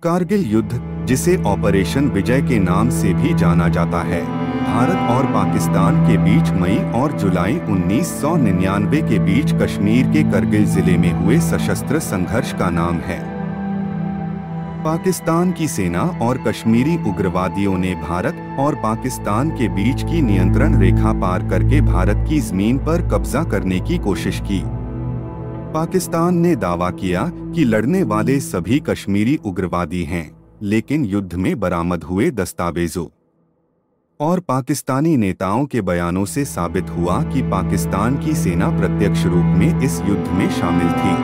कारगिल युद्ध, जिसे ऑपरेशन विजय के नाम से भी जाना जाता है, भारत और पाकिस्तान के बीच मई और जुलाई 1999 के बीच कश्मीर के करगिल जिले में हुए सशस्त्र संघर्ष का नाम है। पाकिस्तान की सेना और कश्मीरी उग्रवादियों ने भारत और पाकिस्तान के बीच की नियंत्रण रेखा पार करके भारत की जमीन पर कब्जा करने की कोशिश की। पाकिस्तान ने दावा किया कि लड़ने वाले सभी कश्मीरी उग्रवादी हैं, लेकिन युद्ध में बरामद हुए दस्तावेजों और पाकिस्तानी नेताओं के बयानों से साबित हुआ कि पाकिस्तान की सेना प्रत्यक्ष रूप में इस युद्ध में शामिल थी।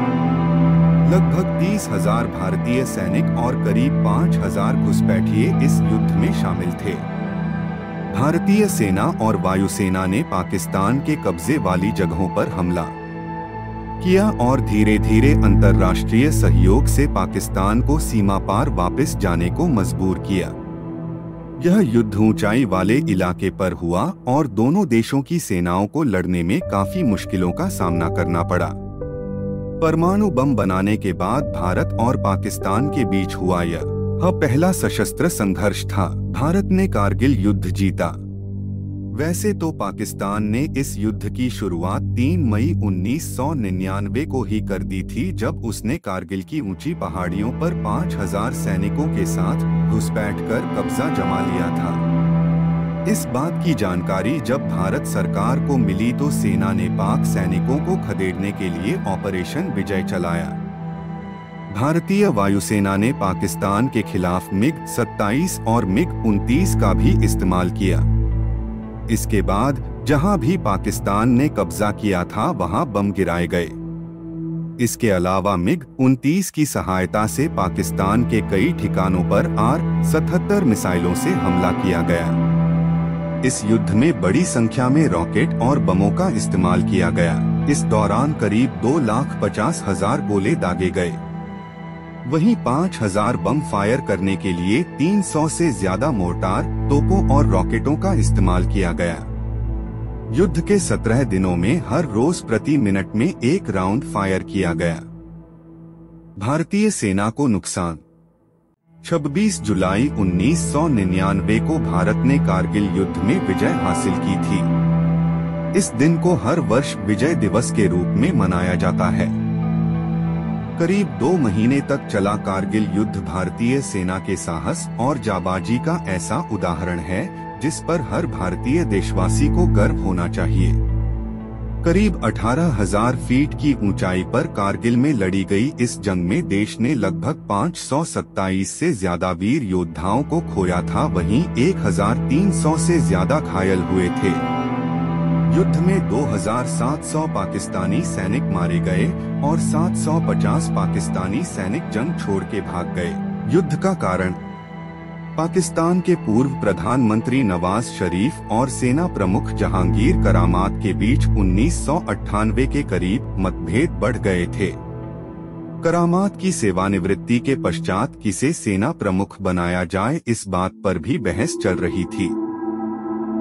लगभग 30,000 भारतीय सैनिक और करीब 5,000 घुसपैठिए इस युद्ध में शामिल थे। भारतीय सेना और वायुसेना ने पाकिस्तान के कब्जे वाली जगहों पर हमला किया और धीरे धीरे अंतर्राष्ट्रीय सहयोग से पाकिस्तान को सीमा पार वापस जाने को मजबूर किया। यह युद्ध ऊंचाई वाले इलाके पर हुआ और दोनों देशों की सेनाओं को लड़ने में काफी मुश्किलों का सामना करना पड़ा। परमाणु बम बनाने के बाद भारत और पाकिस्तान के बीच हुआ यह पहला सशस्त्र संघर्ष था। भारत ने कारगिल युद्ध जीता। वैसे तो पाकिस्तान ने इस युद्ध की शुरुआत 3 मई 1999 को ही कर दी थी, जब उसने कारगिल की ऊंची पहाड़ियों पर 5,000 सैनिकों के साथ घुसपैठकर कब्जा जमा लिया था। इस बात की जानकारी जब भारत सरकार को मिली तो सेना ने पाक सैनिकों को खदेड़ने के लिए ऑपरेशन विजय चलाया। भारतीय वायुसेना ने पाकिस्तान के खिलाफ MiG-27 और MiG-29 का भी इस्तेमाल किया। इसके बाद जहां भी पाकिस्तान ने कब्जा किया था वहां बम गिराए गए। इसके अलावा MiG-29 की सहायता से पाकिस्तान के कई ठिकानों पर R-77 मिसाइलों से हमला किया गया। इस युद्ध में बड़ी संख्या में रॉकेट और बमों का इस्तेमाल किया गया। इस दौरान करीब 2,50,000 गोले दागे गए। वहीं 5,000 बम फायर करने के लिए 300 से ज्यादा मोर्टार, तोपों और रॉकेटों का इस्तेमाल किया गया। युद्ध के 17 दिनों में हर रोज प्रति मिनट में 1 राउंड फायर किया गया। भारतीय सेना को नुकसान। 26 जुलाई 1999 को भारत ने कारगिल युद्ध में विजय हासिल की थी। इस दिन को हर वर्ष विजय दिवस के रूप में मनाया जाता है। करीब 2 महीने तक चला कारगिल युद्ध भारतीय सेना के साहस और जाबाजी का ऐसा उदाहरण है जिस पर हर भारतीय देशवासी को गर्व होना चाहिए। करीब 18,000 फीट की ऊंचाई पर कारगिल में लड़ी गई इस जंग में देश ने लगभग 527 से ज्यादा वीर योद्धाओं को खोया था, वहीं 1,300 से ज्यादा घायल हुए थे। युद्ध में 2,700 पाकिस्तानी सैनिक मारे गए और 750 पाकिस्तानी सैनिक जंग छोड़ के भाग गए। युद्ध का कारण। पाकिस्तान के पूर्व प्रधानमंत्री नवाज शरीफ और सेना प्रमुख जहांगीर करामात के बीच 1998 के करीब मतभेद बढ़ गए थे। करामात की सेवानिवृत्ति के पश्चात किसे सेना प्रमुख बनाया जाए, इस बात पर भी बहस चल रही थी।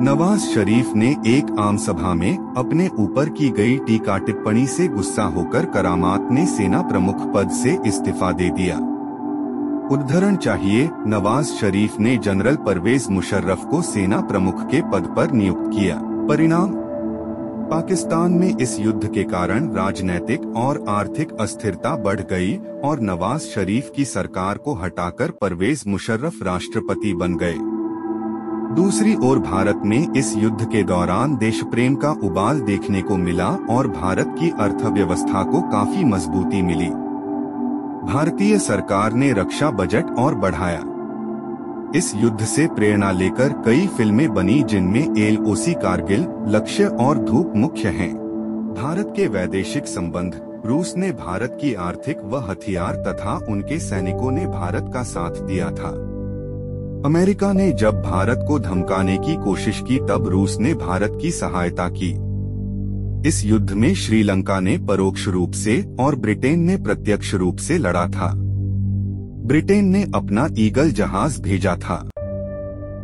नवाज शरीफ ने एक आम सभा में अपने ऊपर की गई टीका टिप्पणी से गुस्सा होकर करामात ने सेना प्रमुख पद से इस्तीफा दे दिया। उद्धरण चाहिए, नवाज शरीफ ने जनरल परवेज मुशर्रफ को सेना प्रमुख के पद पर नियुक्त किया। परिणाम, पाकिस्तान में इस युद्ध के कारण राजनैतिक और आर्थिक अस्थिरता बढ़ गई और नवाज शरीफ की सरकार को हटाकर परवेज मुशर्रफ राष्ट्रपति बन गए। दूसरी ओर भारत में इस युद्ध के दौरान देशप्रेम का उबाल देखने को मिला और भारत की अर्थव्यवस्था को काफी मजबूती मिली। भारतीय सरकार ने रक्षा बजट और बढ़ाया। इस युद्ध से प्रेरणा लेकर कई फिल्में बनी जिनमें LOC कारगिल, लक्ष्य और धूप मुख्य हैं। भारत के वैदेशिक संबंध। रूस ने भारत की आर्थिक व हथियार तथा उनके सैनिकों ने भारत का साथ दिया था। अमेरिका ने जब भारत को धमकाने की कोशिश की तब रूस ने भारत की सहायता की। इस युद्ध में श्रीलंका ने परोक्ष रूप से और ब्रिटेन ने प्रत्यक्ष रूप से लड़ा था। ब्रिटेन ने अपना ईगल जहाज भेजा था।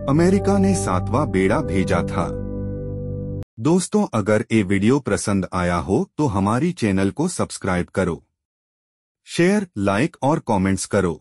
अमेरिका ने 7वां बेड़ा भेजा था। दोस्तों, अगर ये वीडियो पसंद आया हो तो हमारी चैनल को सब्सक्राइब करो, शेयर, लाइक और कमेंट्स करो।